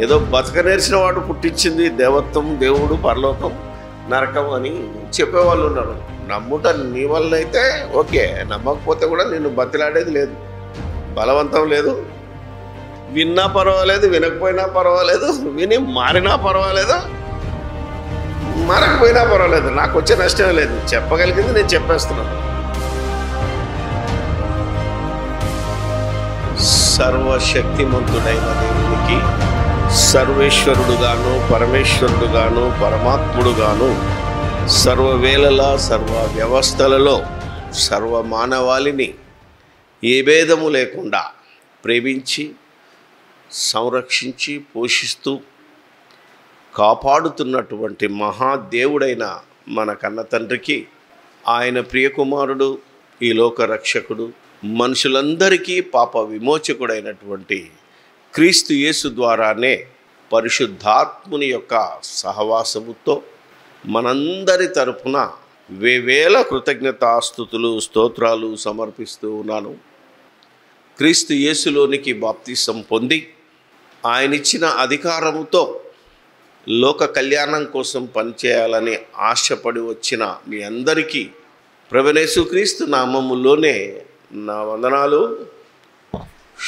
ఏదో బతక నేర్చిన వాడు పుట్టించింది దేవత్వం, దేవుడు, పరలోకం, నరకం అని చెప్పేవాళ్ళు ఉన్నారు. నమ్ముట నీ వల్ల అయితే ఓకే, నమ్మకపోతే కూడా నిన్ను బతిలాడేది లేదు, బలవంతం లేదు. విన్నా పర్వాలేదు, వినకపోయినా పర్వాలేదు, విని మారినా పర్వాలేదు, మారకపోయినా పర్వాలేదు, నాకు వచ్చే నష్టం లేదు. చెప్పగలిగింది నేను చెప్పేస్తున్నాను. సర్వశక్తిమంతుడైన దేవునికి సర్వేశ్వరుడుగాను, పరమేశ్వరుడుగాను, పరమాత్ముడుగాను, సర్వవేళలా సర్వ వ్యవస్థలలో సర్వ మానవాళిని ఏ భేదము లేకుండా ప్రేమించి సంరక్షించి పోషిస్తూ కాపాడుతున్నటువంటి మహాదేవుడైన మన కన్న తండ్రికి, ఆయన ప్రియకుమారుడు, ఈ లోక రక్షకుడు, మనుషులందరికీ పాప విమోచకుడైనటువంటి క్రీస్తు యేసు ద్వారానే పరిశుద్ధాత్ముని యొక్క సహవాసముతో మనందరి తరపున వేవేల కృతజ్ఞతాస్తుతులు, స్తోత్రాలు సమర్పిస్తూ ఉన్నాను. క్రీస్తు యేసులోనికి బాప్తిసం పొంది ఆయనిచ్చిన అధికారముతో లోక కళ్యాణం కోసం పనిచేయాలని ఆశపడి వచ్చిన మీ అందరికీ ప్రభువైన యేసుక్రీస్తు నామములోనే నా వందనాలు,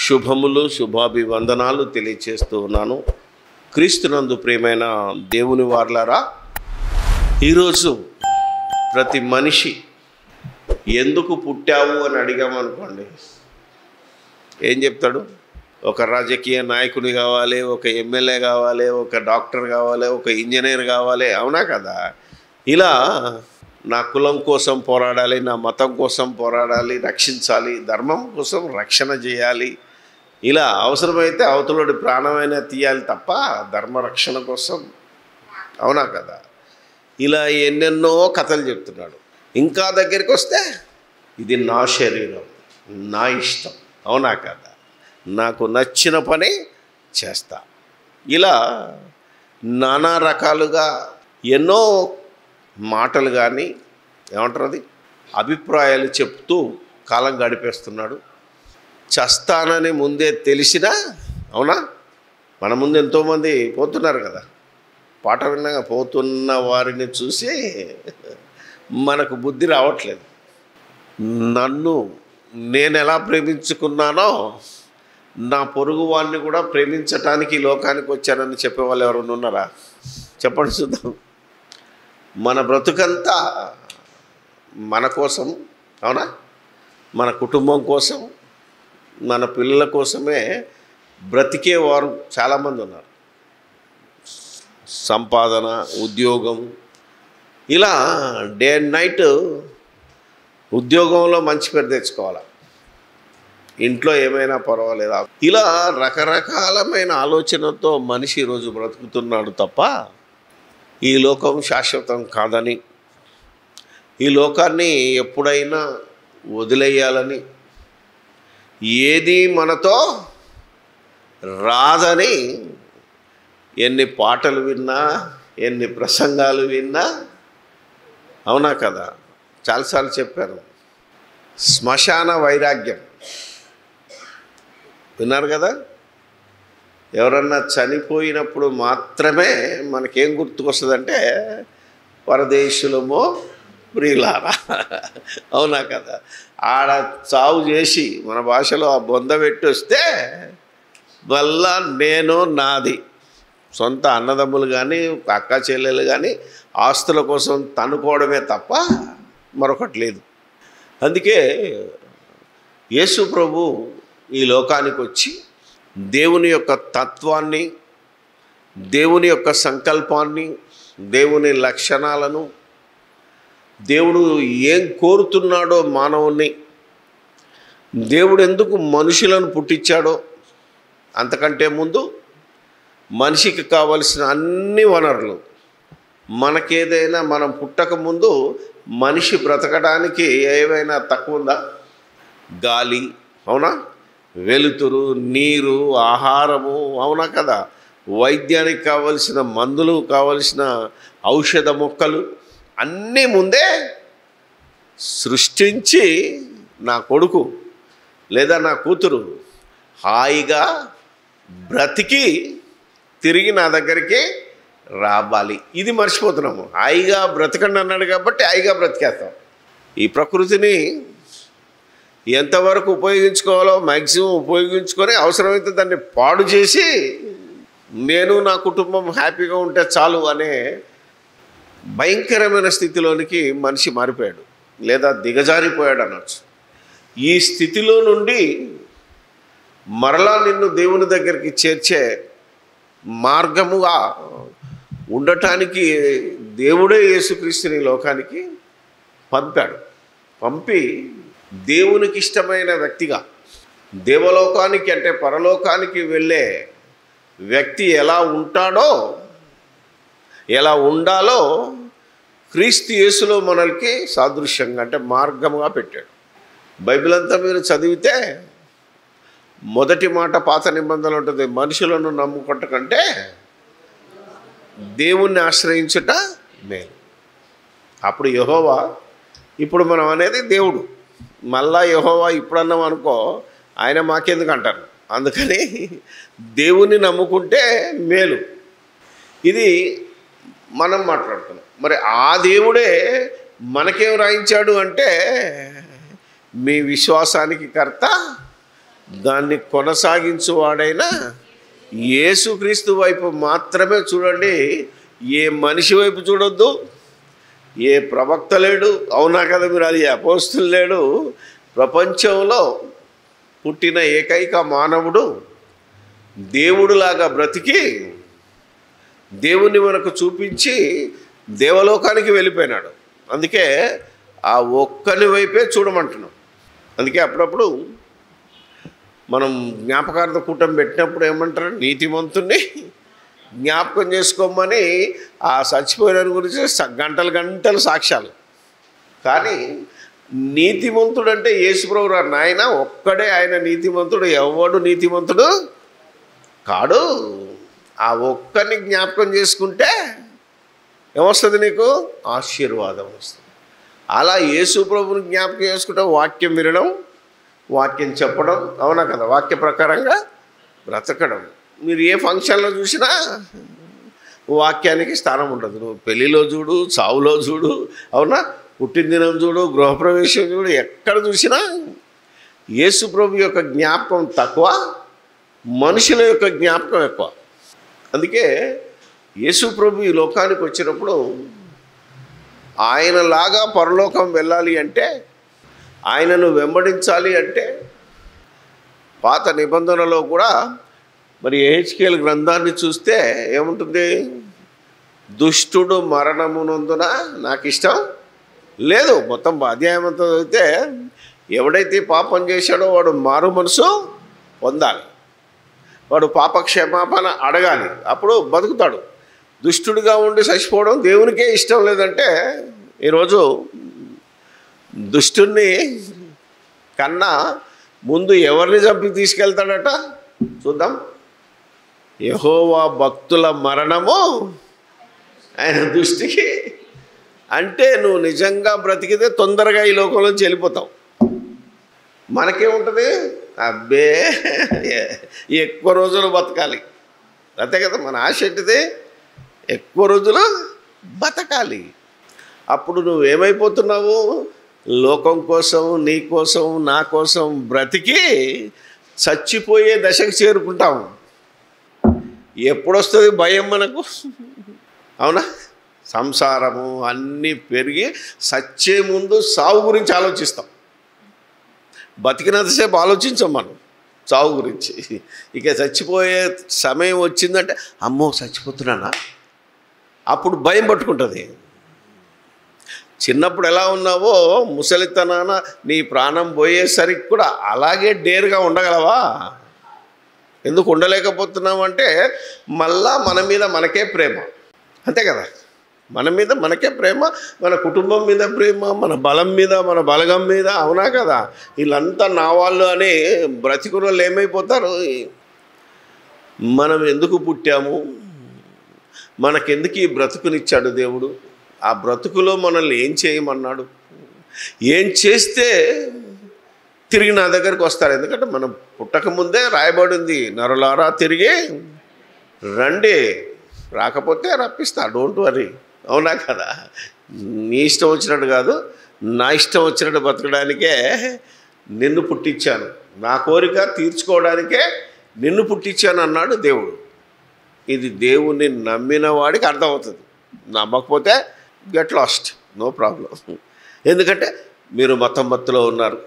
శుభములు, శుభాభివందనాలు తెలియచేస్తూ ఉన్నాను. క్రీస్తునందు ప్రియమైన దేవుని వారలారా, ఈరోజు ప్రతి మనిషి ఎందుకు పుట్టావు అని అడిగామనుకోండి, ఏం చెప్తాడు? ఒక రాజకీయ నాయకుని కావాలి, ఒక ఎమ్మెల్యే కావాలి, ఒక డాక్టర్ కావాలి, ఒక ఇంజనీర్ కావాలి, అవునా కదా? ఇలా నా కులం కోసం పోరాడాలి, నా మతం కోసం పోరాడాలి, రక్షించాలి, ధర్మం కోసం రక్షణ చేయాలి, ఇలా అవసరమైతే అవతలోడి ప్రాణమైనా తీయాలి తప్ప ధర్మరక్షణ కోసం, అవునా కదా? ఇలా ఎన్నెన్నో కథలు చెప్తున్నాడు. ఇంకా దగ్గరికి వస్తే ఇది నా శరీరం, నా ఇష్టం, అవునా కదా? నాకు నచ్చిన పని చేస్తా. ఇలా నానా రకాలుగా ఎన్నో మాటలు కానీ ఏమంటారు, అది అభిప్రాయాలు చెప్తూ కాలం గడిపేస్తున్నాడు. చస్తానని ముందే తెలిసినా, అవునా, మన ముందు ఎంతోమంది పోతున్నారు కదా, పాట విన్నాగా పోతున్న వారిని చూసి మనకు బుద్ధి రావట్లేదు. నన్ను నేను ఎలా ప్రేమించుకున్నానో నా పొరుగు వాడిని కూడా ప్రేమించటానికి లోకానికి వచ్చానని చెప్పేవాళ్ళు ఎవరైనా ఉన్నారా? చెప్పండి చూద్దాం. మన బ్రతుకంతా మన కోసం, అవునా, మన కుటుంబం కోసం, మన పిల్లల కోసమే బ్రతికేవారు చాలామంది ఉన్నారు. సంపాదన, ఉద్యోగం, ఇలా డే అండ్ నైట్ ఉద్యోగంలో మంచి పేరు తెచ్చుకోవాలి, ఇంట్లో ఏమైనా పర్వాలేదా, ఇలా రకరకాలమైన ఆలోచనతో మనిషి ఈరోజు బ్రతుకుతున్నాడు తప్ప ఈ లోకం శాశ్వతం కాదని, ఈ లోకాన్ని ఎప్పుడైనా వదిలేయాలని, ఏది మనతో రాదని ఎన్ని పాటలు విన్నా, ఎన్ని ప్రసంగాలు విన్నా, అవునా కదా? చాలాసార్లు చెప్పాను. శ్మశాన వైరాగ్యం విన్నారు కదా? ఎవరన్నా చనిపోయినప్పుడు మాత్రమే మనకేం గుర్తుకొస్తుందంటే పరదేశులమో ప్రియులారా, అవునా కదా? ఆడ చావు చేసి మన భాషలో ఆ బొంద పెట్టి వస్తే మళ్ళా నేను నాది, సొంత అన్నదమ్ములు కానీ అక్క చెల్లెలు కానీ ఆస్తుల కోసం తనుకోవడమే తప్ప మరొకటి లేదు. అందుకే యేసు ప్రభు ఈ లోకానికి వచ్చి దేవుని యొక్క తత్వాన్ని, దేవుని యొక్క సంకల్పాన్ని, దేవుని లక్షణాలను, దేవుడు ఏం కోరుతున్నాడో మానవుని, దేవుడు ఎందుకు మనుషులను పుట్టించాడో, అంతకంటే ముందు మనిషికి కావలసిన అన్ని వనరులు, మనకేదైనా మనం పుట్టక ముందు మనిషి బ్రతకడానికి ఏవైనా తక్కువ ఉందా? గాలి, అవునా, వెలుతురు, నీరు, ఆహారము, అవునా కదా? వైద్యానికి కావలసిన మందులు, కావలసిన ఔషధ మొక్కలు అన్నీ ముందే సృష్టించి నా కొడుకు లేదా నా కూతురు హాయిగా బ్రతికి తిరిగి నా దగ్గరికి రావాలి. ఇది మర్చిపోతున్నాము. హాయిగా బ్రతకండి అన్నాడు కాబట్టి హాయిగా బ్రతికేస్తాం. ఈ ప్రకృతిని ఎంతవరకు ఉపయోగించుకోవాలో మ్యాక్సిమం ఉపయోగించుకొని అవసరమైతే దాన్ని పాడు చేసి నేను నా కుటుంబం హ్యాపీగా ఉంటే చాలు అనే భయంకరమైన స్థితిలోనికి మనిషి మారిపోయాడు, లేదా దిగజారిపోయాడు అనొచ్చు. ఈ స్థితిలో నుండి మరలా నిన్ను దేవుని దగ్గరికి చేర్చే మార్గముగా ఉండటానికి దేవుడే యేసుక్రీస్తుని లోకానికి పంపి దేవునికి ఇష్టమైన వ్యక్తిగా దేవలోకానికి అంటే పరలోకానికి వెళ్ళే వ్యక్తి ఎలా ఉంటాడో, ఎలా ఉండాలో క్రీస్తు యేసులో మనల్కి సాదృశ్యంగా అంటే మార్గముగా పెట్టాడు. బైబిల్ అంతా మీరు చదివితే మొదటి మాట పాత నిబంధనలు ఉంటుంది, మనుషులను నమ్ముకుంట కంటే దేవుణ్ణి ఆశ్రయించుట మేలు. అప్పుడు యెహోవా, ఇప్పుడు మనం అనేది దేవుడు, మళ్ళా యెహోవా ఇప్పుడు అన్నాం అనుకో ఆయన మాకెందుకు అంటారు. అందుకని దేవుణ్ణి నమ్ముకుంటే మేలు. ఇది మనం మాట్లాడుతున్నాం. మరి ఆ దేవుడే మనకేం రాయించాడు అంటే, మీ విశ్వాసానికి కర్త దాన్ని కొనసాగించువాడైన యేసుక్రీస్తు వైపు మాత్రమే చూడండి. ఏ మనిషి వైపు చూడొద్దు, ఏ ప్రవక్త లేడు, అవునా కదా మీరు, అది అపోస్తులు లేడు. ప్రపంచంలో పుట్టిన ఏకైక మానవుడు దేవుడులాగా బ్రతికి దేవుణ్ణి మనకు చూపించి దేవలోకానికి వెళ్ళిపోయినాడు. అందుకే ఆ ఒక్కని వైపే చూడమంటున్నాం. అందుకే అప్పుడప్పుడు మనం జ్ఞాపకార్థ కూటమి పెట్టినప్పుడు ఏమంటారు, నీతిమంతుణ్ణి జ్ఞాపకం చేసుకోమని ఆ చచ్చిపోయిన గురించి గంటలు గంటలు సాక్ష్యాలు. కానీ నీతిమంతుడు అంటే యేసుప్రభు నాయన ఒక్కడే ఆయన నీతిమంతుడు, ఎవడు నీతిమంతుడు కాడు. ఆ ఒక్కరిని జ్ఞాపకం చేసుకుంటే ఏమొస్తుంది, నీకు ఆశీర్వాదం వస్తుంది. అలా యేసుప్రభుని జ్ఞాపకం చేసుకుంటే వాక్యం వినడం, వాక్యం చెప్పడం, అవునా కదా, వాక్య ప్రకారంగా బ్రతకడం. మీరు ఏ ఫంక్షన్లో చూసినా వాక్యానికి స్థానం ఉండదు. నువ్వు పెళ్ళిలో చూడు, చావులో చూడు, అవునా, పుట్టినదినం చూడు, గృహప్రవేశం చూడు, ఎక్కడ చూసినా యేసుప్రభు యొక్క జ్ఞాపకం తక్కువ, మనుషుల యొక్క జ్ఞాపకం ఎక్కువ. అందుకే యేసుప్రభు ఈ లోకానికి వచ్చినప్పుడు ఆయనలాగా పరలోకం వెళ్ళాలి అంటే, ఆయనను వెంబడించాలి అంటే, పాత నిబంధనలో కూడా మరి యెహెజ్కేలు గ్రంథాన్ని చూస్తే ఏముంటుంది, దుష్టుడు మరణమునందున నాకు ఇష్టం లేదు. మొత్తం అధ్యాయం అంతా చదివితే ఎవడైతే పాపం చేశాడో వాడు మారు మనసు పొందాలి, వాడు పాప క్షమాపణ అడగాలి, అప్పుడు బతుకుతాడు. దుష్టుడిగా ఉండి చచ్చిపోవడం దేవునికే ఇష్టం లేదంటే, ఈరోజు దుష్టుణ్ణి కన్నా ముందు ఎవరిని చంపి తీసుకెళ్తాడట చూద్దాం. యెహోవా భక్తుల మరణము ఆయన దృష్టికి, అంటే నువ్వు నిజంగా బ్రతికితే తొందరగా ఈ లోకంలోంచి వెళ్ళిపోతావు. మనకేముంటుంది, అబ్బే ఎక్కువ రోజులు బతకాలి, అంతే కదా మన ఆశ. ఏంటిది, ఎక్కువ రోజులు బతకాలి. అప్పుడు నువ్వేమైపోతున్నావు, లోకం కోసం, నీ కోసం, నా కోసం బ్రతికి చచ్చిపోయే దశకు చేరుకుంటాము. ఎప్పుడొస్తుంది భయం మనకు, అవునా, సంసారము అన్నీ పెరిగి సచ్చే ముందు సావు గురించి ఆలోచిస్తాం. బతికినంతసేపు ఆలోచించాం మనం చావు గురించి. ఇక చచ్చిపోయే సమయం వచ్చిందంటే అమ్మో చచ్చిపోతున్నానా, అప్పుడు భయం పట్టుకుంటుంది. చిన్నప్పుడు ఎలా ఉన్నావో ముసలితనాన నీ ప్రాణం పోయేసరికి కూడా అలాగే డేర్గా ఉండగలవా? ఎందుకు ఉండలేకపోతున్నావు అంటే, మళ్ళా మన మీద మనకే ప్రేమ, అంతే కదా, మన మీద మనకే ప్రేమ, మన కుటుంబం మీద ప్రేమ, మన బలం మీద, మన బలగం మీద, అవునా కదా. వీళ్ళంతా నా వాళ్ళు అని బ్రతికులు ఏమైపోతారు. మనం ఎందుకు పుట్టాము, మనకెందుకు ఈ బ్రతుకునిచ్చాడు దేవుడు, ఆ బ్రతుకులో మనల్ని ఏం చేయమన్నాడు, ఏం చేస్తే తిరిగి నా దగ్గరికి వస్తారు. ఎందుకంటే మనం పుట్టకముందే రాయబడింది, నరులారా తిరిగి రండి, రాకపోతే రప్పిస్తా, డోంట్ వరీ. అవునా కదా? నీ ఇష్టం వచ్చినట్టు కాదు, నా ఇష్టం వచ్చినట్టు బతకడానికే నిన్ను పుట్టించాను, నా కోరిక తీర్చుకోవడానికే నిన్ను పుట్టించాను అన్నాడు దేవుడు. ఇది దేవుణ్ణి నమ్మిన వాడికి అర్థమవుతుంది. నమ్మకపోతే గెట్ లాస్ట్, నో ప్రాబ్లం. ఎందుకంటే మీరు మత్తులో ఉన్నారు.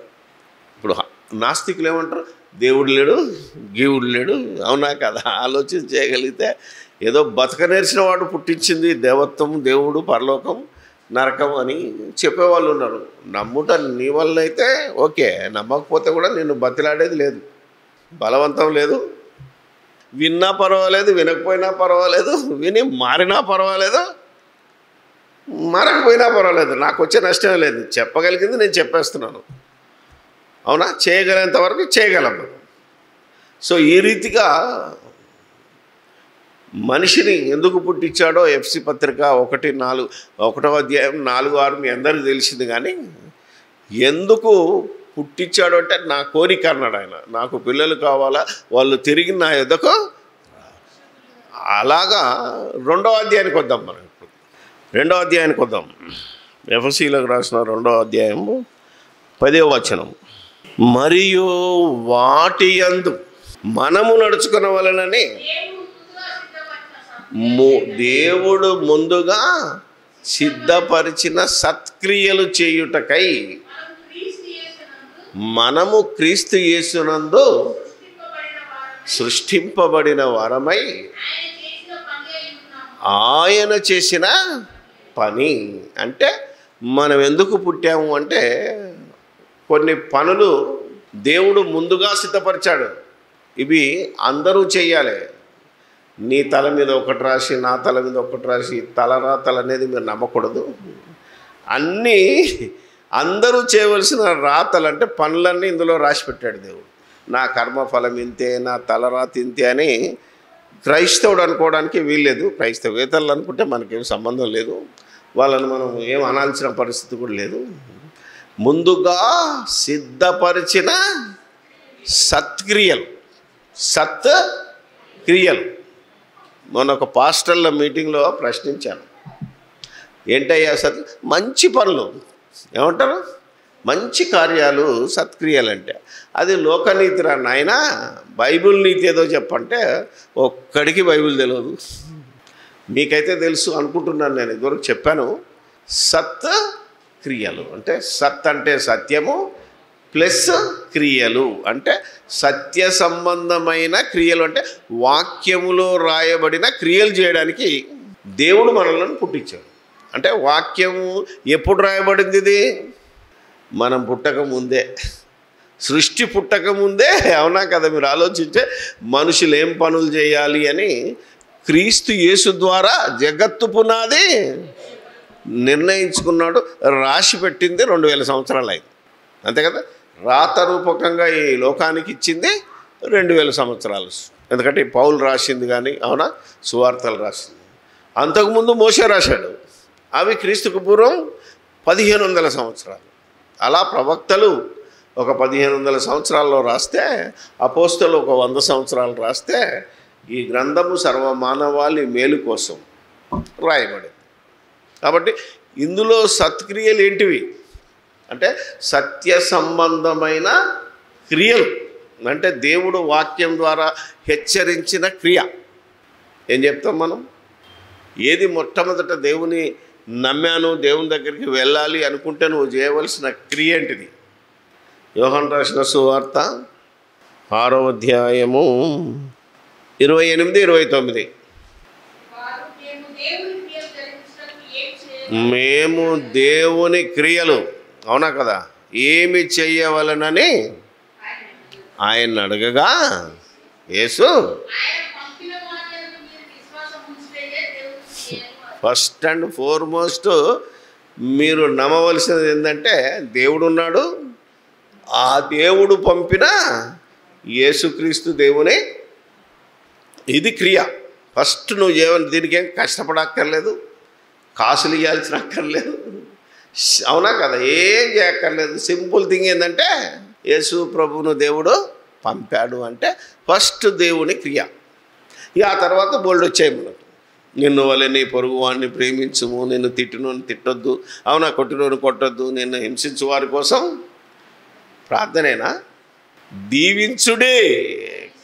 ఇప్పుడు నాస్తికులు ఏమంటారు? దేవుడు లేడు, గీవుడు లేడు. అవునా కదా? ఆలోచన చేయగలిగితే ఏదో బతక నేర్చిన వాడు పుట్టించింది దేవత్వం, దేవుడు, పరలోకం, నరకం అని చెప్పేవాళ్ళు ఉన్నారు. నమ్ముట నీ వల్ల అయితే ఓకే, నమ్మకపోతే కూడా నిన్ను బతిలాడేది లేదు, బలవంతం లేదు. విన్నా పర్వాలేదు, వినకపోయినా పర్వాలేదు, విని మారినా పర్వాలేదు, మారకపోయినా పర్వాలేదు, నాకు వచ్చే నష్టం లేదు. చెప్పగలిగింది నేను చెప్పేస్తున్నాను. అవునా? చేయగలిగేంత వరకు చేయగలము. సో ఈ రీతిగా మనిషిని ఎందుకు పుట్టించాడో ఎఫ్సి పత్రిక 1:4 అధ్యాయం 4-6 మీ అందరికీ తెలిసింది. కానీ ఎందుకు పుట్టించాడు అంటే నా కోరిక అన్నాడు ఆయన. నాకు పిల్లలు కావాలా, వాళ్ళు తిరిగి నా ఎద్దకు. అలాగా 2వ అధ్యాయానికి వద్దాం. మనం ఇప్పుడు 2వ అధ్యాయానికి వద్దాం. ఎఫ్ఎస్సీలకు రాసిన 2వ అధ్యాయము 10వ వచనం. మరియు వాటి యందు మనము నడుచుకున్న వలనని దేవుడు ముందుగా సిద్ధపరిచిన సత్క్రియలు చేయుటకై మనము క్రీస్తు యేసునందు సృష్టింపబడిన వారమై ఆయన చేసిన పని. అంటే మనం ఎందుకు పుట్టాము అంటే కొన్ని పనులు దేవుడు ముందుగా సిద్ధపరిచాడు. ఇవి అందరూ చెయ్యాలి. నీ తల మీద ఒకటి రాసి, నా తల మీద ఒకటి రాసి, తలరాతలు అనేది మీరు నమ్మకూడదు. అన్నీ అందరూ చేయవలసిన రాతలు అంటే పనులన్నీ ఇందులో రాసి పెట్టాడు దేవుడు. నా కర్మఫలం ఇంతే, నా తలరాత ఇంతే అని క్రైస్తవుడు అనుకోవడానికి వీల్లేదు. క్రైస్తవేతరులు అనుకుంటే మనకేం సంబంధం లేదు, వాళ్ళని మనం ఏం అనాల్సిన పరిస్థితి కూడా లేదు. ముందుగా సిద్ధపరిచిన సత్క్రియలు, సత్క్రియలు. మొన్న ఒక పాస్టర్ల మీటింగ్లో ప్రశ్నించాను, ఏంటయ్యా మంచి పనులు ఏమంటారు? మంచి కార్యాలు సత్క్రియలు అంటే అది లోకనీతిరా నాయన, బైబిల్ నీతి ఏదో చెప్పంటే ఒక్కడికి బైబిల్ తెలియదు. మీకైతే తెలుసు అనుకుంటున్నాను, నేను ఇదివరకు చెప్పాను. సత్ క్రియలు అంటే సత్ అంటే సత్యము ప్లస్ క్రియలు అంటే సత్య సంబంధమైన క్రియలు. అంటే వాక్యములో రాయబడిన క్రియలు చేయడానికి దేవుడు మనల్ని పుట్టించాడు. అంటే వాక్యము ఎప్పుడు రాయబడింది? ఇది మనం పుట్టక ముందే, సృష్టి పుట్టక ముందే. అవునా కదా? మీరు ఆలోచించే మనుషులు ఏం పనులు చేయాలి అని క్రీస్తు యేసు ద్వారా జగత్తు పునాది నిర్ణయించుకున్నాడు. రాసి పెట్టింది 2000 సంవత్సరాలు అయింది, అంతే కదా? రాత రూపకంగా ఈ లోకానికి ఇచ్చింది 2000 సంవత్సరాలు. ఎందుకంటే పౌలు రాసింది కానీ, అవునా, సువార్తలు రాసింది. అంతకుముందు మోషే రాశాడు, అవి క్రీస్తుకు పూర్వం 1500 సంవత్సరాలు. అలా ప్రవక్తలు ఒక 1500 సంవత్సరాల్లో రాస్తే, అపోస్తలు ఒక 100 సంవత్సరాలు రాస్తే, ఈ గ్రంథము సర్వమానవాళి మేలు కోసం రాయబడింది. కాబట్టి ఇందులో సత్క్రియలు ఏంటివి అంటే సత్య సంబంధమైన క్రియలు. అంటే దేవుడు వాక్యం ద్వారా హెచ్చరించిన క్రియ. ఏం చెప్తాం మనం? ఏది మొట్టమొదట దేవుని నమ్మాను, దేవుని దగ్గరికి వెళ్ళాలి అనుకుంటే నువ్వు చేయవలసిన క్రియ ఏంటిది? యోహాను రాసిన సువార్త 6వ అధ్యాయము 28-29. మేము దేవుని క్రియలు, అవునా కదా, ఏమి చెయ్యవలనని ఆయన అడగగా యేసు ఫస్ట్ అండ్ ఫార్మోస్ట్ మీరు నమ్మవలసినది ఏంటంటే దేవుడు ఉన్నాడు, ఆ దేవుడు పంపిన యేసుక్రీస్తు దేవుని. ఇది క్రియ. ఫస్ట్ నువ్వు దీనికి ఏం కష్టపడక్కర్లేదు, కాసులు ఇవ్వాల్సిన అక్కర్లేదు, అవునా కదా, ఏం చేయక్కర్లేదు. సింపుల్ థింగ్ ఏంటంటే యేసు ప్రభువును దేవుడు పంపాడు అంటే ఫస్ట్ దేవుని క్రియ. ఇక ఆ తర్వాత బోల్డ్ వచ్చాయి మనకు. నిన్ను వలె నీ పొరుగు వాడిని ప్రేమించుము, నిన్ను తిట్టినోని తిట్టొద్దు, అవునా, కొట్టినోని కొట్టొద్దు, నిన్ను హింసించు వారి కోసం ప్రార్థనేనా? దీవించుడే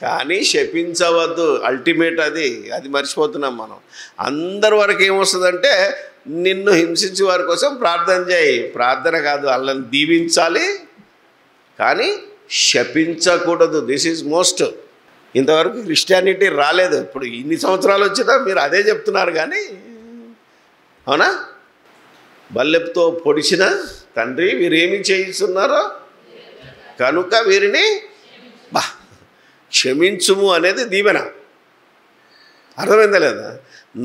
కానీ శపించవద్దు. అల్టిమేట్ అది మర్చిపోతున్నాం మనం. అందరి వరకు ఏమొస్తుందంటే నిన్ను హింసించే వారి కోసం ప్రార్థన చేయి. ప్రార్థన కాదు, వాళ్ళని దీవించాలి కానీ శపించకూడదు. This is most. ఇంతవరకు క్రిస్టియానిటీ రాలేదు. ఇప్పుడు ఇన్ని సంవత్సరాలు వచ్చినా మీరు అదే చెప్తున్నారు కానీ, అవునా? బల్లెపుతో పొడిచిన తండ్రి వీరేమి చేయిస్తున్నారో కనుక వీరిని క్షమించుము అనేది దీవెన. అర్థమైందా లేదా?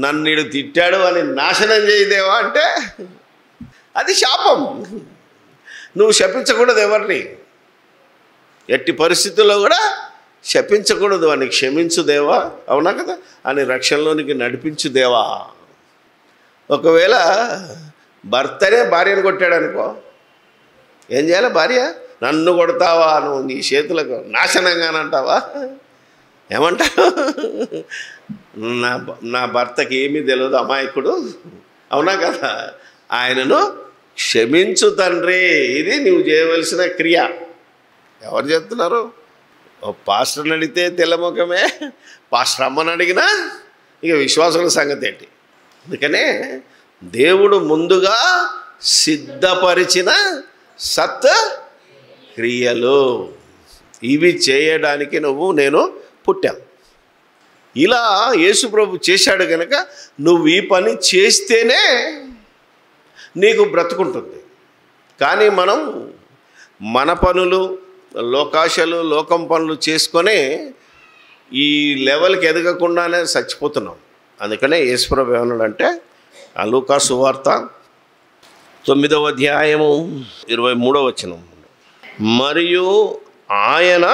నన్ను తిట్టాడు అని నాశనం చేయదేవా అంటే అది శాపం. నువ్వు శపించకూడదు ఎవరిని, ఎట్టి పరిస్థితుల్లో కూడా శపించకూడదు. అని క్షమించు దేవా, అవునా కదా, అని రక్షణలోనికి నడిపించు దేవా. ఒకవేళ భర్తనే భార్యను కొట్టాడు అనుకో, ఏం చేయాలి? భార్య నన్ను కొడతావా, నువ్వు నీ చేతులకు నాశనంగానంటావా? ఏమంటావు? నా భర్తకి ఏమీ తెలియదు, అమాయకుడు, అవునా కదా, ఆయనను క్షమించు తండ్రి. ఇది నువ్వు చేయవలసిన క్రియ. ఎవరు చెప్తున్నారు? ఓ పాస్టర్ని అడిగితే తెల్లముఖమే, పాస్టర్ అమ్మని అడిగినా ఇక విశ్వాసుల సంగతి ఏంటి? అందుకనే దేవుడు ముందుగా సిద్ధపరిచిన సత్ క్రియలు ఇవి చేయడానికి నేను పుట్టాను. ఇలా యేసుప్రభు చేశాడు కనుక నువ్వు ఈ పని చేస్తేనే నీకు బ్రతుకుంటుంది. కానీ మనం మన పనులు, లోకాశలు, లోకం పనులు చేసుకొని ఈ లెవెల్కి ఎదగకుండానే చచ్చిపోతున్నాం. అందుకనే యేసుప్రభు ఏమన్నాడంటే లూకా సువార్త 9వ అధ్యాయము 23వ వచనం, మరియు ఆయన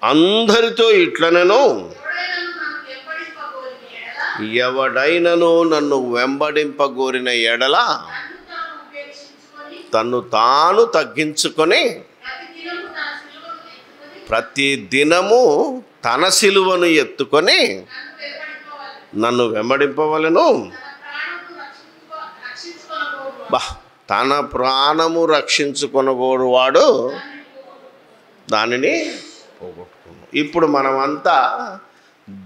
అందరితో ఇట్లనెను, ఎవడైనను నన్ను వెంబడింపగోరిన ఎడల తన్ను తాను తగ్గించుకొని ప్రతి దినము తన సిలువను ఎత్తుకొని నన్ను వెంబడింపవలెను. తన ప్రాణము రక్షించుకొనగోరువాడు దానిని పోగొట్టుకున్నాం. ఇప్పుడు మనమంతా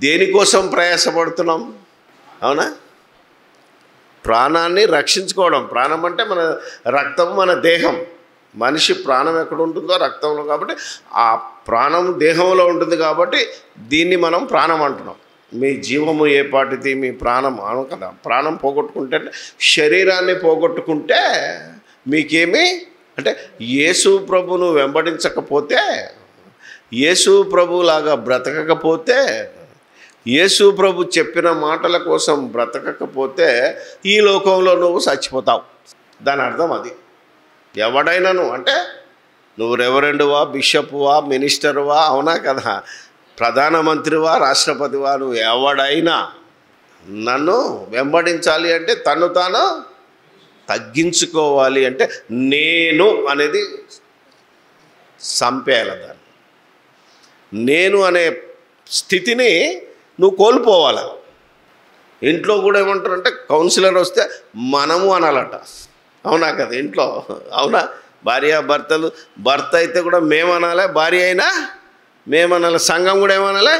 దేనికోసం ప్రయాసపడుతున్నాం? అవునా? ప్రాణాన్ని రక్షించుకోవడం. ప్రాణం అంటే మన రక్తం, మన దేహం. మనిషి ప్రాణం ఎక్కడ ఉంటుందో రక్తంలో, కాబట్టి ఆ ప్రాణం దేహంలో ఉంటుంది. కాబట్టి దీన్ని మనం ప్రాణం అంటున్నాం. మీ జీవము ఏ పాటిది, మీ ప్రాణం అను కదా. ప్రాణం పోగొట్టుకుంటే, శరీరాన్ని పోగొట్టుకుంటే మీకేమి అంటే యేసు ప్రభును వెంబడించకపోతే, యేసు ప్రభులాగా బ్రతకకపోతే, యేసు ప్రభు చెప్పిన మాటల కోసం బ్రతకకపోతే ఈ లోకంలో నువ్వు చచ్చిపోతావు. దాని అర్థం అది. ఎవడైనాను అంటే నువ్వు రెవరెండువా, బిషప్వా, మినిస్టర్వా, అవునా కదా, ప్రధానమంత్రివా, రాష్ట్రపతివా, నువ్వు ఎవడైనా నన్ను వెంబడించాలి అంటే తను తాను తగ్గించుకోవాలి. అంటే నేను అనేది చంపేయాలి. దాన్ని నేను అనే స్థితిని నువ్వు కోల్పోవాలి. ఇంట్లో కూడా ఏమంటారంటే కౌన్సిలర్ వస్తే మనము అనాలట, అవునా కదా. ఇంట్లో అవునా, భార్యాభర్తలు, భర్త అయితే కూడా మేమనాలి, భార్య అయినా మేమనాలి, సంఘం కూడా ఏమనాలి,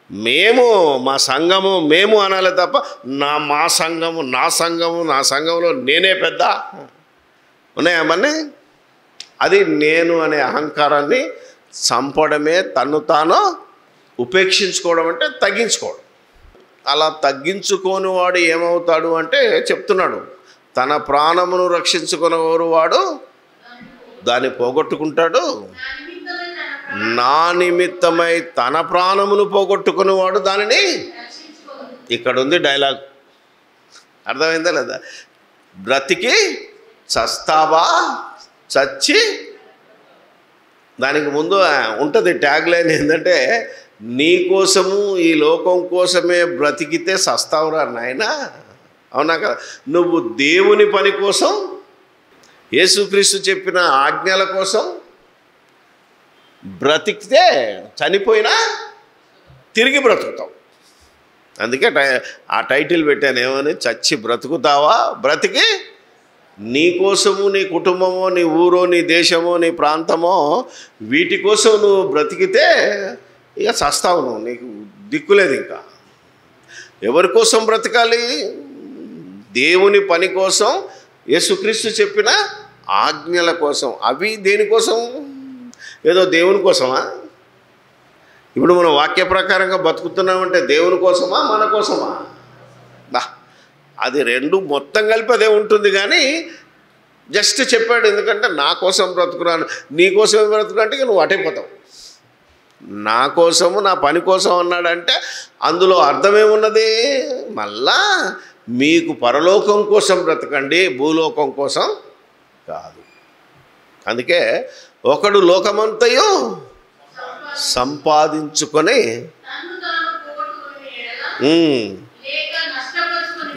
మేము, మా సంఘము మేము అనాలి తప్ప మా సంఘము, నా సంఘంలో నేనే పెద్ద ఉన్నాయమ్మని. అది నేను అనే అహంకారాన్ని చంపడమే. తను తాను ఉపేక్షించుకోవడం అంటే తగ్గించుకోవడం. అలా తగ్గించుకోని వాడు ఏమవుతాడు అంటే చెప్తున్నాడు, తన ప్రాణమును రక్షించుకునేవారు వాడు దాన్ని పోగొట్టుకుంటాడు, నా నిమిత్తమై తన ప్రాణమును పోగొట్టుకునేవాడు దానిని. ఇక్కడ ఉంది డైలాగ్, అర్థమైందా లేదా? బ్రతికి చస్తావా, చచ్చి, దానికి ముందు ఉంటుంది ట్యాగ్ లైన్ ఏంటంటే, నీ కోసము ఈ లోకం కోసమే బ్రతికితే చస్తావురా నాయనా, అవునా కదా. నువ్వు దేవుని పని కోసం, యేసుక్రీస్తు చెప్పిన ఆజ్ఞల కోసం బ్రతికితే చనిపోయినా తిరిగి బ్రతుకుతావు. అందుకే ఆ టైటిల్ పెట్టాను ఏమని, చచ్చి బ్రతుకుతావా, బ్రతికి నీ కోసము, నీ కుటుంబమో, నీ ఊరో, నీ దేశమో, నీ ప్రాంతమో, వీటి కోసం నువ్వు బ్రతికితే ఇక చస్తావు నువ్వు, నీకు దిక్కులేదు. ఇంకా ఎవరి కోసం బ్రతకాలి? దేవుని పని కోసం, యేసుక్రీస్తు చెప్పిన ఆజ్ఞల కోసం. అవి దేనికోసం? ఏదో దేవుని కోసమా? ఇప్పుడు మనం వాక్య ప్రకారంగా బతుకుతున్నామంటే దేవుని కోసమా, మన కోసమా? అది రెండు మొత్తం కలిపి అదే ఉంటుంది. కానీ జస్ట్ చెప్పాడు, ఎందుకంటే నా కోసం బ్రతుకున్నాను, నీ కోసమే బ్రతుకునంటే నువ్వు అటైపోతావు. నా కోసము, నా పని కోసం అన్నాడంటే అందులో అర్థమేమున్నది? మళ్ళా మీకు పరలోకం కోసం బ్రతకండి, భూలోకం కోసం కాదు. అందుకే ఒకడు లోకమంతయు సంపాదించుకొని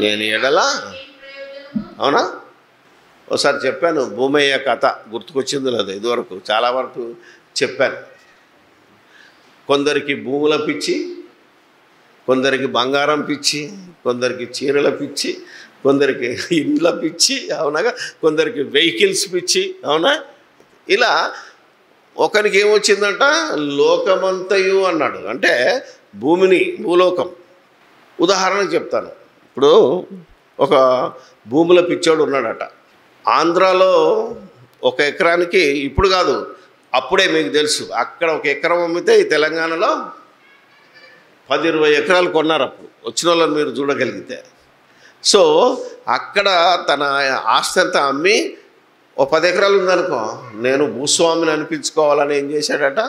నేను ఎడలా, అవునా? ఒకసారి చెప్పాను భూమయ్య కథ, గుర్తుకొచ్చింది లేదు ఇదివరకు, చాలా వరకు చెప్పాను. కొందరికి భూముల పిచ్చి, కొందరికి బంగారం పిచ్చి, కొందరికి చీరల పిచ్చి, కొందరికి ఇండ్ల పిచ్చి, అవునాగా, కొందరికి వెహికల్స్ పిచ్చి, అవునా? ఇలా ఒకరికి ఏమొచ్చిందంట, లోకమంతయు అన్నాడు. అంటే భూమిని, భూలోకం. ఉదాహరణకు చెప్తాను. ఇప్పుడు ఒక భూముల పిచ్చోడు ఉన్నాడట. ఆంధ్రాలో 1 ఎకరానికి, ఇప్పుడు కాదు అప్పుడే, మీకు తెలుసు, అక్కడ 1 ఎకరం అమ్మితే ఈ తెలంగాణలో 10-20 ఎకరాలు కొన్నారు. అప్పుడు వచ్చిన వాళ్ళని మీరు చూడగలిగితే. సో అక్కడ తన ఆస్తి అంతా అమ్మి, 10 ఎకరాలు ఉందనుకో, నేను భూస్వామిని అనిపించుకోవాలని ఏం చేశాడట,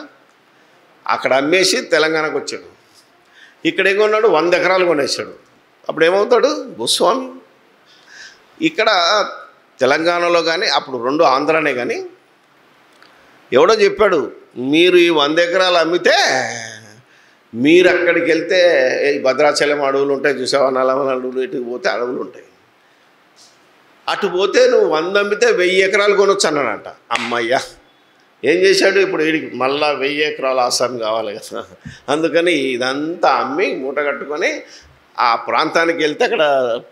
అక్కడ అమ్మేసి తెలంగాణకు వచ్చాడు. ఇక్కడ ఏం కొన్నాడు, 100 ఎకరాలు కొనేసాడు. అప్పుడు ఏమవుతాడు, భూస్వామి. ఇక్కడ తెలంగాణలో కానీ, అప్పుడు 2 ఆంధ్రానే, కానీ ఎవడో చెప్పాడు, మీరు ఈ 100 ఎకరాలు అమ్మితే మీరు అక్కడికి వెళ్తే భద్రాచలం అడవులు ఉంటాయి, చూసావా, నల్లమల అడవులు, ఇటుకు పోతే అడవులు ఉంటాయి, అటు పోతే నువ్వు 100 అమ్మితే 1000 ఎకరాలు కొనొచ్చు అన్నాడట. అమ్మయ్య, ఏం చేశాడు, ఇప్పుడు వీడికి మళ్ళా 1000 ఎకరాలు ఆసామి కావాలి కదా. అందుకని ఇదంతా అమ్మి మూట కట్టుకొని ఆ ప్రాంతానికి వెళ్తే అక్కడ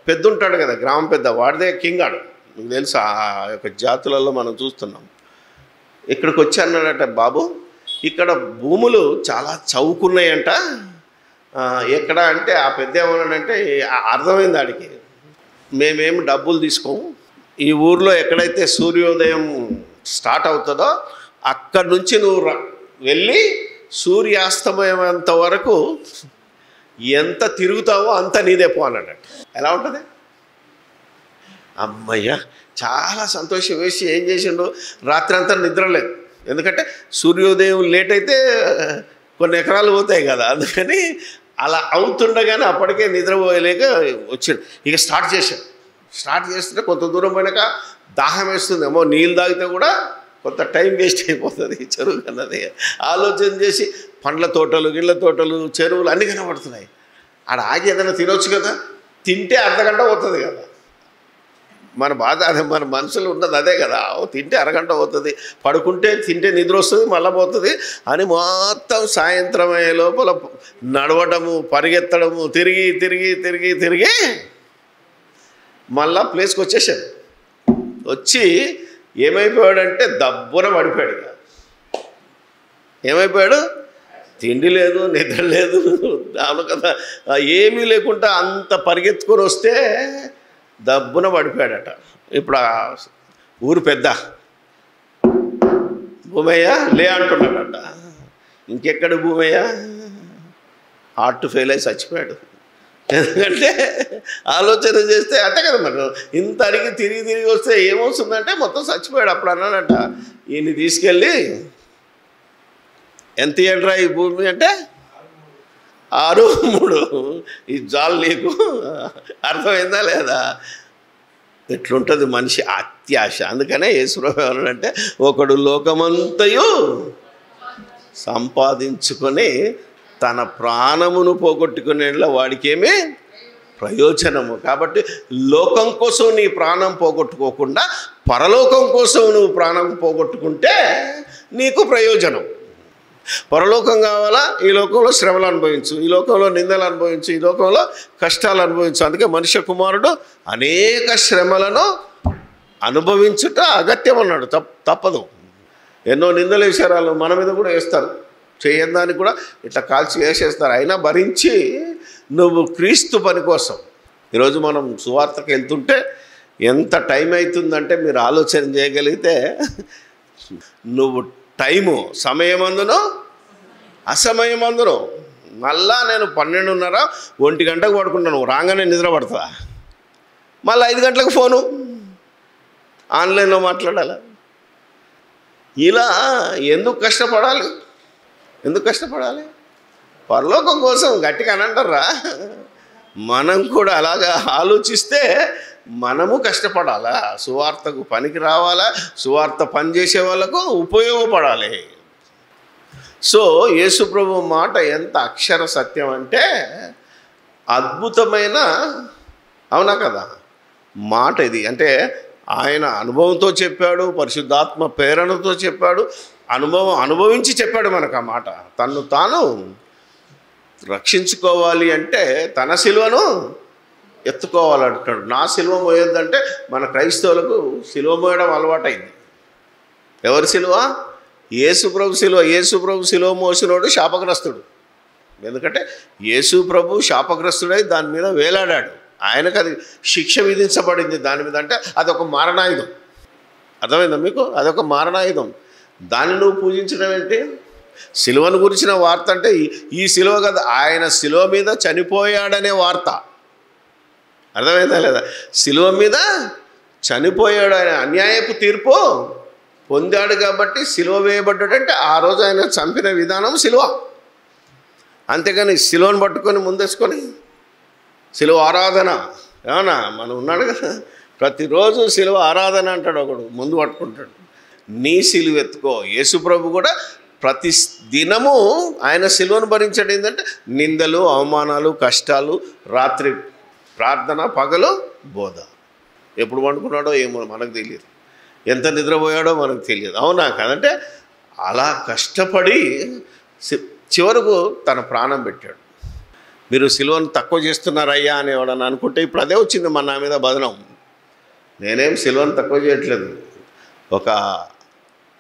పెద్ద ఉంటాడు కదా, గ్రామం పెద్ద, వాడిదే కింగ్ ఆడు. మీకు తెలుసు, ఆ యొక్క జాతులలో మనం చూస్తున్నాం. ఇక్కడికి వచ్చి అన్నాడట, బాబు ఇక్కడ భూములు చాలా చౌకున్నాయంట. ఎక్కడ అంటే ఆ పెద్ద ఏమన్నాడంటే, అర్థమైంది ఆడికి, మేమేమి డబ్బులు తీసుకోము, ఈ ఊర్లో ఎక్కడైతే సూర్యోదయం స్టార్ట్ అవుతుందో అక్కడి నుంచి నువ్వు వెళ్ళి సూర్యాస్తమయంత వరకు ఎంత తిరుగుతావో అంత నీదే పో అన్నాడు. ఎలా ఉంటుంది? అమ్మయ్య, చాలా సంతోషం వేసి ఏం చేసిండు, రాత్రి అంతా నిద్రలేదు. ఎందుకంటే సూర్యోదయం లేట్ అయితే కొన్ని ఎకరాలు పోతాయి కదా, అందుకని అలా అవుతుండగానే అప్పటికే నిద్రపోయలేక వచ్చాడు. ఇక స్టార్ట్ చేస్తుంటే కొంత దూరం పోయినాక దాహం వేస్తుందేమో, నీళ్ళు తాగితే కూడా కొంత టైం వేస్ట్ అయిపోతుంది చెరువు కన్నది. ఆలోచన చేసి పండ్ల తోటలు, గిళ్ళ తోటలు, చెరువులు అన్నీ కనబడుతున్నాయి. ఆడ ఆగి ఏదైనా తినొచ్చు కదా, తింటే అర్ధగంట పోతుంది కదా. మన బాధ అదే, మన మనసులో ఉన్నది అదే కదా. తింటే అరగంట పోతుంది, పడుకుంటే తింటే నిద్ర వస్తుంది, మళ్ళీ పోతుంది అని మొత్తం సాయంత్రం అయ్యే లోపల నడవడము, పరిగెత్తడము, తిరిగి తిరిగి తిరిగి తిరిగి మళ్ళా ప్లేస్కి వచ్చేసాడు. వచ్చి ఏమైపోయాడంటే దబ్బున పడిపోయాడు. ఏమైపోయాడు, తిండి లేదు, నిద్ర లేదు, దాని కదా ఏమీ లేకుండా అంత పరిగెత్తుకొని వస్తే దబ్బున పడిపోయాడట. ఇప్పుడు ఆ ఊరు పెద్ద భూమయ్య లే అంటున్నాడట. ఇంకెక్కడ భూమయ్య హార్ట్ ఫెయిల్ అయి చచ్చిపోయాడు. ఎందుకంటే ఆలోచన చేస్తే అంతే కదా, మరి ఇంత అడిగి తిరిగి తిరిగి వస్తే ఏమవుతుందంటే మొత్తం చచ్చిపోయాడు. అప్పుడు అన్నాడట, ఈయన్ని తీసుకెళ్ళి ఎంత ఏంట్రా ఈ భూమి అంటే 6-3 ఈ జాలు నీకు అర్థమైందా లేదా? ఎట్లుంటుంది మనిషి అత్యాశ. అందుకనే యేసుప్రభువు ఏమన్నాడంటే, ఒకడు లోకమంతయు సంపాదించుకొని తన ప్రాణమును పోగొట్టుకునేలా వాడికేమీ ప్రయోజనము. కాబట్టి లోకం కోసం నీ ప్రాణం పోగొట్టుకోకుండా పరలోకం కోసం నువ్వు ప్రాణం పోగొట్టుకుంటే నీకు ప్రయోజనం. పరలోకం కావాలా, ఈ లోకంలో శ్రమలు అనుభవించు, ఈ లోకంలో నిందలు అనుభవించు, ఈ లోకంలో కష్టాలు అనుభవించు. అందుకే మనుష్య కుమారుడు అనేక శ్రమలను అనుభవించుట అగత్యం అన్నాడు. తప్పదు. ఎన్నో నిందలు వేసారు వాళ్ళు, మన మీద కూడా వేస్తారు, చేయడానికి కూడా ఇట్లా కాల్చి వేసేస్తారు. అయినా భరించి నువ్వు క్రీస్తు పని కోసం. ఈరోజు మనం సువార్తకు వెళ్తుంటే ఎంత టైం అవుతుందంటే మీరు ఆలోచన చేయగలిగితే, నువ్వు టైము సమయమందును అసమయమందును. మళ్ళా నేను 12:30 1 గంటకు పడుకుంటాను, రాగానే నిద్ర పడతా, మళ్ళీ 5 గంటలకు ఫోను, ఆన్లైన్లో మాట్లాడాలి. ఇలా ఎందుకు కష్టపడాలి? ఎందుకు కష్టపడాలి? పరలోకం కోసం గట్టిగా అనంటారా? మనం కూడా అలాగా ఆలోచిస్తే మనము కష్టపడాలా, సువార్తకు పనికి రావాలా, సువార్త పనిచేసే వాళ్ళకు ఉపయోగపడాలి. సో యేసుప్రభు మాట ఎంత అక్షర సత్యం అంటే అద్భుతమైన, అవునా కదా మాట ఇది. అంటే ఆయన అనుభవంతో చెప్పాడు, పరిశుద్ధాత్మ ప్రేరణతో చెప్పాడు, అనుభవించి చెప్పాడు మనకు ఆ మాట. తన్ను తాను రక్షించుకోవాలి అంటే తన సిలువను ఎత్తుకోవాలంటాడు. నా సిలువ మోయొద్దంటే మన క్రైస్తవులకు సిలువ మోయడం అలవాటైంది. ఎవరి సిలువ? యేసుప్రభు సిలువ. యేసుప్రభు సిలువ మోసినోడు శాపగ్రస్తుడు. ఎందుకంటే యేసుప్రభు శాపగ్రస్తుడై దాని మీద వేలాడాడు. ఆయనకు అది శిక్ష విధించబడింది దాని మీద. అంటే అదొక మారణాయుధం. అర్థమైందా మీకు? అదొక మారణాయుధం. దాన్ని నువ్వు పూజించడం ఏంటి? సిలువను గురించిన వార్త అంటే ఈ సిలువ కదా, ఆయన సిలువ మీద చనిపోయాడనే వార్త. అర్థమైందా లేదా? సిలువ మీద చనిపోయాడు, ఆయన అన్యాయపు తీర్పు పొందాడు కాబట్టి సిలువ వేయబడ్డాడంటే ఆ రోజు ఆయన చంపిన విధానం సిలువ. అంతేగాని సిలువను పట్టుకొని ముందేసుకొని సిలువ ఆరాధన ఏమన్నా మనం ఉన్నాడు కదా, ప్రతిరోజు సిలువ ఆరాధన అంటాడు ఒకడు, ముందు పట్టుకుంటాడు. నీ సిలువ ఎత్తుకో. యేసుప్రభు కూడా ప్రతి దినము ఆయన సిలువను భరించాడు. ఏంటంటే నిందలు, అవమానాలు, కష్టాలు, రాత్రి ప్రార్థన, పగలు బోధ. ఎప్పుడు పండుకున్నాడో ఏమో మనకు తెలియదు, ఎంత నిద్రపోయాడో మనకు తెలియదు. అవునా కదంటే అలా కష్టపడి చివరకు తన ప్రాణం పెట్టాడు. మీరు సిలువను తక్కువ చేస్తున్నారయ్యా అని ఎవడని అనుకుంటే ఇప్పుడు అదే వచ్చింది మన నా మీద బదనం. నేనేం సిలువను తక్కువ చేయట్లేదు. ఒక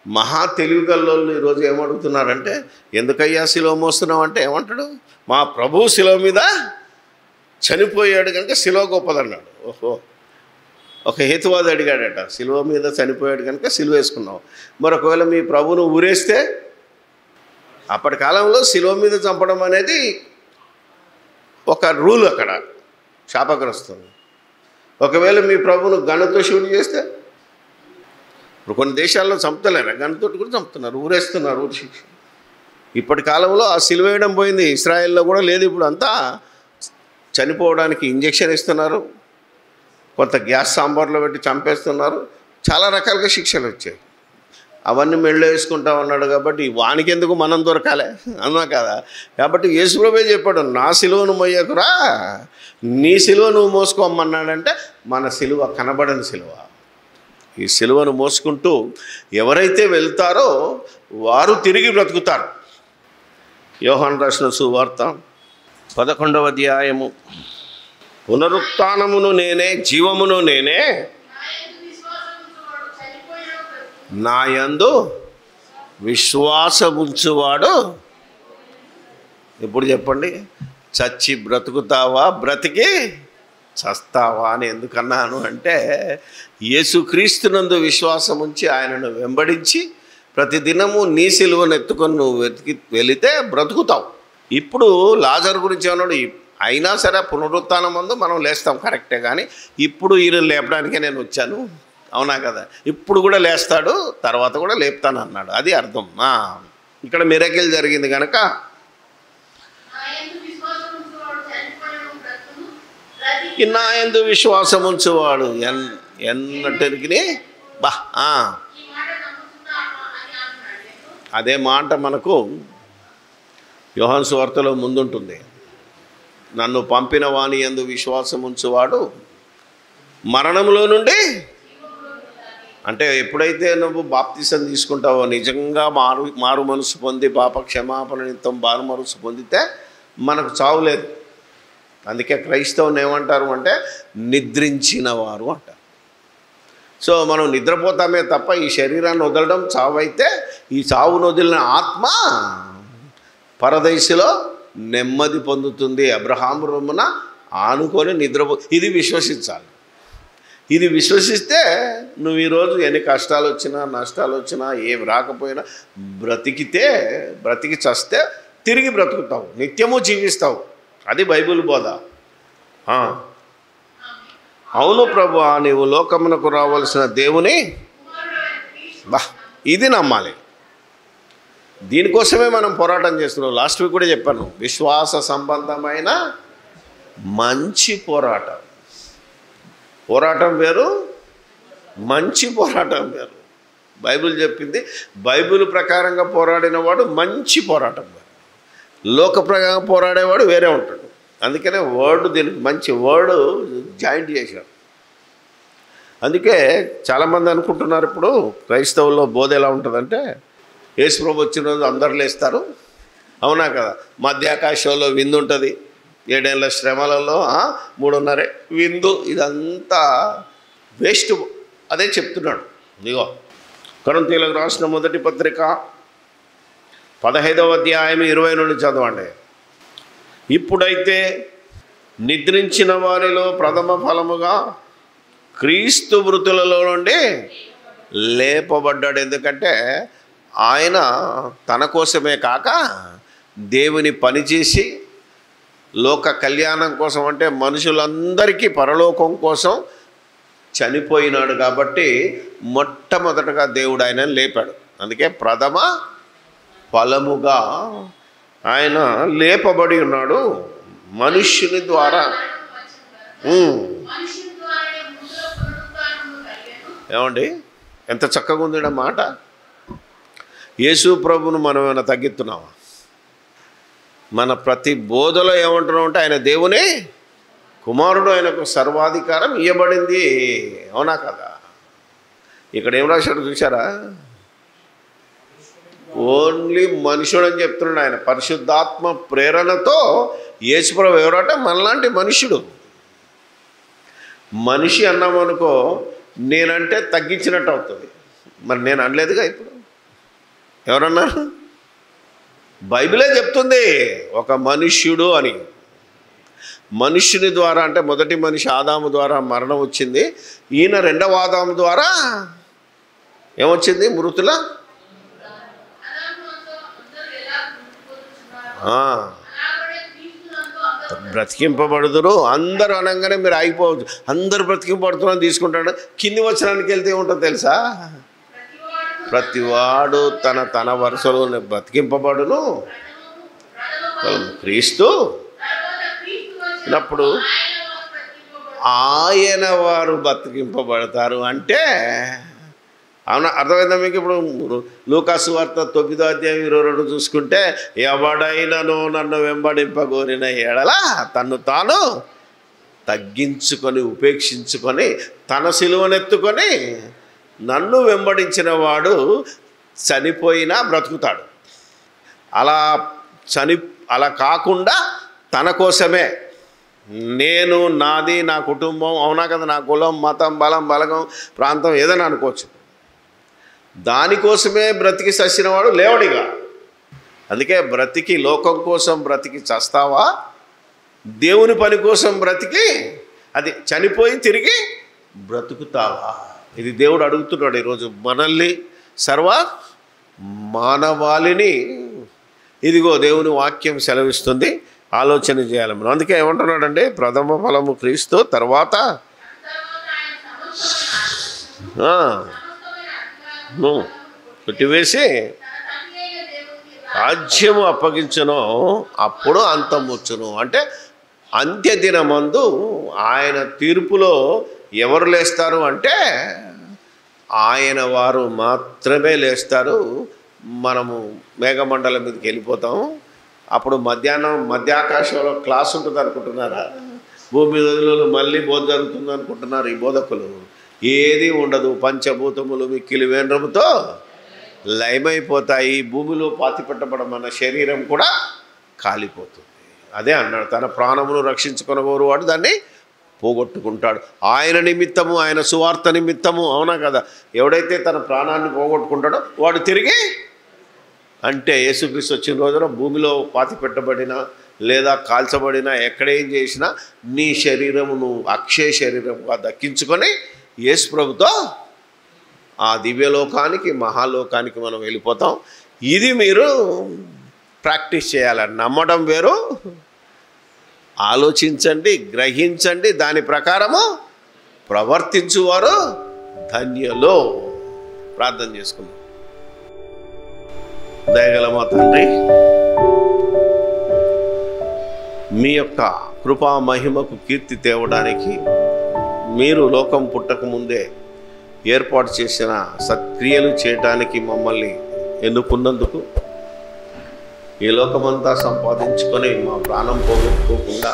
మహా తెలివిగల్లోళ్ళు ఈరోజు ఏమడుగుతున్నారంటే, ఎందుకయ్యా సిలువ మోస్తున్నావు అంటే ఏమంటాడు? మా ప్రభు సిలువ మీద చనిపోయాడు కనుక సిలువ గొప్పదన్నాడు. ఓహో, ఒక హేతువాది అడిగాడట, సిలువ మీద చనిపోయాడు కనుక సిలువ వేసుకున్నావు. మరి ఒకవేళ మీ ప్రభువును ఊరేస్తే, అప్పటి కాలంలో సిలువ మీద చంపడం అనేది ఒక రూల్ అక్కడ శాపగ్రస్తం. ఒకవేళ మీ ప్రభువును గన్నుతో షూట్ చేస్తే, ఇప్పుడు కొన్ని దేశాల్లో చంపుతలేరు, గన్నుతోటి కూడా చంపుతున్నారు, ఊరేస్తున్నారు, ఊరి శిక్ష. ఇప్పటి కాలంలో ఆ సిలువ వేయడం పోయింది, ఇస్రాయేల్లో కూడా లేదు. ఇప్పుడు అంతా చనిపోవడానికి ఇంజెక్షన్ ఇస్తున్నారు, కొంత గ్యాస్ సాంబార్లో పెట్టి చంపేస్తున్నారు, చాలా రకాలుగా శిక్షలు వచ్చాయి. అవన్నీ మెళ్ళో వేసుకుంటా ఉన్నాడు కాబట్టి వానికి ఎందుకు మనం దొరకాలే, అన్నా కదా. కాబట్టి యేసుప్రభువే చెప్పాడు, నా సిలువను మోయకురా, నీ సిలువ నువ్వు మోసుకోమన్నాడంటే మన సిలువ కనబడని సిలువ. ఈ సిలువను మోసుకుంటూ ఎవరైతే వెళ్తారో వారు తిరిగి బ్రతుకుతారు. యోహాను రాసిన సువార్త 11వ అధ్యాయము, పునరుత్థానమును నేనే, జీవమును నేనే, నా యందు విశ్వాసముంచువాడు. ఇప్పుడు చెప్పండి, చచ్చి బ్రతుకుతావా, బ్రతికి చస్తావా అని ఎందుకన్నాను అంటే, యేసుక్రీస్తునందు విశ్వాసం ఉంచి ఆయనను వెంబడించి ప్రతిదినము నీ సిలువను ఎత్తుకొని నువ్వు వెళితే బ్రతుకుతావు. ఇప్పుడు లాజరు గురించి అన్నాడు, అయినా సరే పునరుత్థానం ముందు మనం లేస్తాం కరెక్టే, కానీ ఇప్పుడు ఈయన లేపడానికే నేను వచ్చాను, అవునా కదా. ఇప్పుడు కూడా లేస్తాడు, తర్వాత కూడా లేపుతాను అన్నాడు. అది అర్థం. ఇక్కడ మిరకిల్ జరిగింది కనుక నా యందు విశ్వాసం ఉంచువాడు ఎన్నటికి బా. అదే మాట మనకు యోహాను సువార్తలో ముందుంటుంది. నన్ను పంపిన వాని యందు విశ్వాసం ఉంచువాడు మరణంలో నుండి, అంటే ఎప్పుడైతే నువ్వు బాప్తిసం తీసుకుంటావో, నిజంగా మారు మనసు పొంది పాప క్షమాపణ నిమిత్తం మారు మనసు పొందితే మనకు చావు లేదు. అందుకే క్రైస్తవుని ఏమంటారు అంటే నిద్రించిన వారు అంటారు. సో మనం నిద్రపోతామే తప్ప ఈ శరీరాన్ని వదలడం చావు అయితే, ఈ చావును వదిలిన ఆత్మ పరదైసులో నెమ్మది పొందుతుంది. అబ్రహాము రొమ్మున ఆనుకొని ఇది విశ్వసించాలి. ఇది విశ్వసిస్తే నువ్వు ఈరోజు ఎన్ని కష్టాలు వచ్చినా నష్టాలు వచ్చినా ఏం రాకపోయినా బ్రతికి చస్తే తిరిగి బ్రతుకుతావు, నిత్యము జీవిస్తావు. అది బైబిల్ బోధ. అవును ప్రభువా, నీవు లోకమునకు రావాల్సిన దేవుని ఇది నమ్మాలి. దీనికోసమే మనం పోరాటం చేస్తున్నాం. లాస్ట్ వీక్ కూడా చెప్పాను, విశ్వాస సంబంధమైన మంచి పోరాటం. పోరాటం వేరు, మంచి పోరాటం వేరు. బైబిల్ చెప్పింది. బైబిల్ ప్రకారంగా పోరాడిన వాడు మంచి పోరాటం వేరు, లోక ప్రకారంగా పోరాడేవాడు వేరే ఉంటాడు. అందుకనే దీనికి మంచి వర్డ్ జాయింట్ చేశాడు. అందుకే చాలామంది అనుకుంటున్నారు ఇప్పుడు క్రైస్తవుల్లో బోధ ఎలా ఉంటుందంటే, యేసుప్రభు వచ్చిన రోజు అందరు లేస్తారు, అవునా కదా, మధ్యాకాశంలో విందు ఉంటుంది, 7 ఏళ్ళ శ్రమలలో 3:30 విందు, ఇదంతా వేస్ట్. అదే చెప్తున్నాడు. ఇదిగో కొరింథీయులకు రాసిన మొదటి పత్రిక 15వ అధ్యాయం 20 నుండి చదవండి. ఇప్పుడైతే నిద్రించిన వారిలో ప్రథమ ఫలముగా క్రీస్తు మృతులలో నుండి లేపబడ్డాడు. ఎందుకంటే ఆయన తన కోసమే కాక దేవుని పనిచేసి లోక కళ్యాణం కోసం, అంటే మనుషులందరికీ పరలోకం కోసం చనిపోయినాడు. కాబట్టి మొట్టమొదటగా దేవుడు ఆయన లేపాడు. అందుకే ప్రథమ ఫలముగా ఆయన లేపబడి ఉన్నాడు మనుష్యుని ద్వారా. ఏమండి, ఎంత చక్కగా ఉంది మాట. యేసు ప్రభును మనం ఏమైనా తగ్గిస్తున్నామా? మన ప్రతి బోధలో ఏమంటున్నాం అంటే ఆయన దేవుని కుమారుడు, ఆయనకు సర్వాధికారం ఇవ్వబడింది. అవునా కదా? ఇక్కడ ఏం రాశాడు చూసారా? ఓన్లీ మనుషుడు అని చెప్తున్నాడు ఆయన. పరిశుద్ధాత్మ ప్రేరణతో యేసుప్రభు ఎవరంటే మనలాంటి మనుషుడు. మనిషి అన్నామనుకో, నేనంటే తగ్గించినట్టు అవుతుంది. మరి నేను అనలేదుగా. ఇప్పుడు ఎవరన్నారు? బైబిలే చెప్తుంది ఒక మనుష్యుడు అని. మనుష్యుని ద్వారా అంటే మొదటి మనిషి ఆదాము ద్వారా మరణం వచ్చింది. ఈయన రెండవ ఆదాము ద్వారా ఏమొచ్చింది? మృతుల బ్రతికింపబడుదురు. అందరూ అనగానే మీరు ఆగిపోవచ్చు. అందరు బ్రతికింపబడుతున్నాను తీసుకుంటాడు. కింది వచనానికి వెళ్తే ఏముంటుందో తెలుసా? ప్రతివాడు తన వరుసలో బ్రతికింపబడును, క్రీస్తు అప్పుడు ఆయన వారు బ్రతికింపబడతారు. అంటే అవునా? అర్థమైందా మీకు? ఇప్పుడు లూకాసు వార్త 9వ అధ్యాయం 22 చూసుకుంటే, ఎవడైనను నన్ను వెంబడింపగోరిన ఎడల తన్ను తాను తగ్గించుకొని ఉపేక్షించుకొని తన సిలువనెత్తుకొని నన్ను వెంబడించిన వాడు చనిపోయినా బ్రతుకుతాడు. అలా కాకుండా తన కోసమే, నేను, నాది, నా కుటుంబం, అవునా కదా, నా కులం, మతం, బలగం, ప్రాంతం ఏదైనా అనుకోవచ్చు, దానికోసమే బ్రతికి చచ్చినవాడు లేవడిగా. అందుకే బ్రతికి లోకం కోసం బ్రతికి చస్తావా, దేవుని పని కోసం బ్రతికి అది చనిపోయి తిరిగి బ్రతుకుతావా? ఇది దేవుడు అడుగుతున్నాడు ఈరోజు మనల్ని, సర్వ మానవాళిని. ఇదిగో దేవుని వాక్యం సెలవిస్తుంది, ఆలోచన చేయాలి మనం. అందుకే ఏమంటున్నాడంటే, ప్రథమ ఫలము క్రీస్తు, తర్వాత కొట్టివేసి రాజ్యము అప్పగించును, అప్పుడు అంతముచ్చును. అంటే అంత్యదినమందు ఆయన తీర్పులో ఎవరు లేస్తారు అంటే ఆయన వారు మాత్రమే లేస్తారు. మనము మేఘమండలం మీదకి వెళ్ళిపోతాము. అప్పుడు మధ్యాకాశంలో క్లాస్ ఉంటుంది అనుకుంటున్నారా? భూమి వదిలో మళ్ళీ బోధ జరుగుతుంది అనుకుంటున్నారు ఈ బోధకులు. ఏది ఉండదు. పంచభూతములు మిక్కిలి వేంద్రముతో లయమైపోతాయి. భూమిలో పాతిపెట్టబడమన్న శరీరం కూడా కాలిపోతుంది. అదే అన్నాడు, తన ప్రాణమును రక్షించుకొనగోరు వాడు దాన్ని పోగొట్టుకుంటాడు. ఆయన నిమిత్తము, ఆయన సువార్త నిమిత్తము. అవునా కదా? ఎవడైతే తన ప్రాణాన్ని పోగొట్టుకుంటాడో వాడు తిరిగి, అంటే యేసుక్రీస్తు వచ్చిన రోజున భూమిలో పాతిపెట్టబడిన లేదా కాల్చబడిన ఎక్కడేం చేసినా నీ శరీరమును అక్షయ శరీరముగా దక్కించుకొని యేసు ప్రభుతో ఆ దివ్యలోకానికి, మహాలోకానికి మనం వెళ్ళిపోతాం. ఇది మీరు ప్రాక్టీస్ చేయాలి. నమ్మడం వేరు, ఆలోచించండి, గ్రహించండి, దాని ప్రకారము ప్రవర్తించువారు ధన్యులు. ప్రార్థన చేసుకుందాం. దయగల మా తండ్రి, మీ యొక్క కృపా మహిమకు కీర్తి తేవడానికి మీరు లోకం పుట్టక ముందే ఏర్పాటు చేసిన సత్క్రియలు చేయటానికి మమ్మల్ని ఎన్నుకున్నందుకు, ఈ లోకమంతా సంపాదించుకొని మా ప్రాణం పోగొట్టుకోకుండా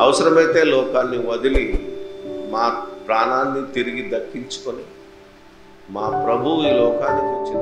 అవసరమైతే లోకాన్ని వదిలి మా ప్రాణాన్ని తిరిగి దక్కించుకొని మా ప్రభువు ఈ లోకానికి వచ్చిన